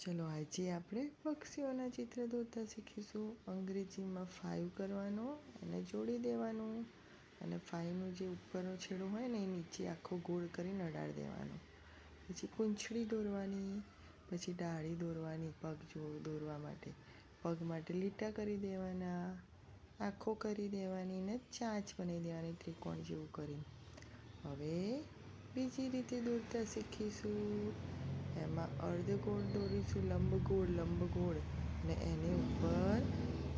ચલો આજે આપણે પક્ષીઓના ચિત્ર દોરતા શીખીશું. અંગ્રેજીમાં 5 કરવાનો અને જોડી દેવાનું અને 5નું જે ઉપરનો છેડો હોય ને એ નીચે આખો ગોળ કરીને અડાડી દેવાનો. પછી પૂંછડી દોરવાની, પછી ડાળી દોરવાની પગ દોરવા માટે. પગ માટે લીટા કરી દેવાના, આંખો કરી દેવાની ને ચાંચ બનાવી દેવાની ત્રિકોણ જેવું કરીને. હવે બીજી રીતે દોરતા શીખીશું. એમાં અર્ધગોળ દોરીશું, લંબગોળ ને એની ઉપર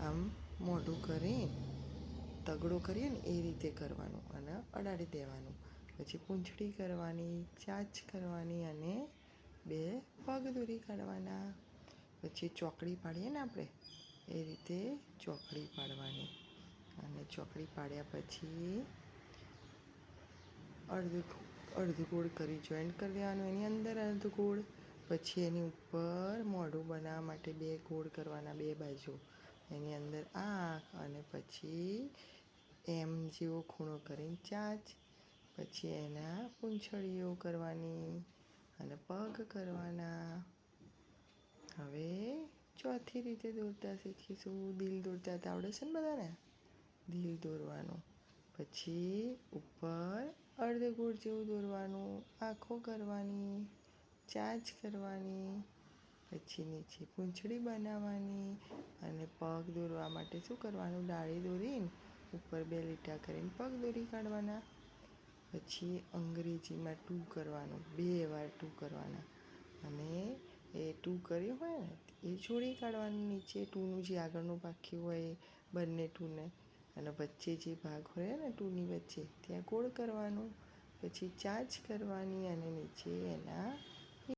આમ મોઢું કરી તગડો કરીએ ને એ રીતે કરવાનું અને અડાડી દેવાનું. પછી પૂંછડી કરવાની, ચાંચ કરવાની અને 2 પગ દોરી કાઢવાના. પછી ચોકડી પાડીએ ને આપણે એ રીતે ચોકડી પાડવાની અને ચોકડી પાડ્યા પછી અર્ધગોળ કરી જોઈન્ટ કરી દેવાનું, એની અંદર અર્ધગોળ. પછી એની ઉપર મોઢું બનાવવા માટે 2 ગોળ કરવાના 2 બાજુ, એની અંદર આંખ અને પછી એમ જેવો ખૂણો કરીને ચાંચ. પછી એના પૂંછડીઓ કરવાની અને પગ કરવાના. હવે ચોથી રીતે દોરતા શીખીશું. દિલ દોરતા આવડે છે ને બધાને? દિલ દોરવાનું. પછી ઉપર અર્ધગોળ જેવું દોરવાનું, આંખો કરવાની, ચાંચ કરવાની. પછી નીચે પૂંછડી બનાવવાની અને પગ દોરવા માટે શું કરવાનું? ડાળી દોરીને ઉપર 2 લીટા કરીને પગ દોરી કાઢવાના. પછી અંગ્રેજીમાં 2 કરવાનું, 2 વાર 2 કરવાના અને એ 2 કર્યું હોય ને એ જોડી કાઢવાનું. નીચે 2નું જે આગળનું બાકી હોય બંને 2ને અને વચ્ચે જે ભાગ હોય ને 2ની વચ્ચે ત્યાં ગોળ કરવાનું. પછી ચાંચ કરવાની અને નીચે એના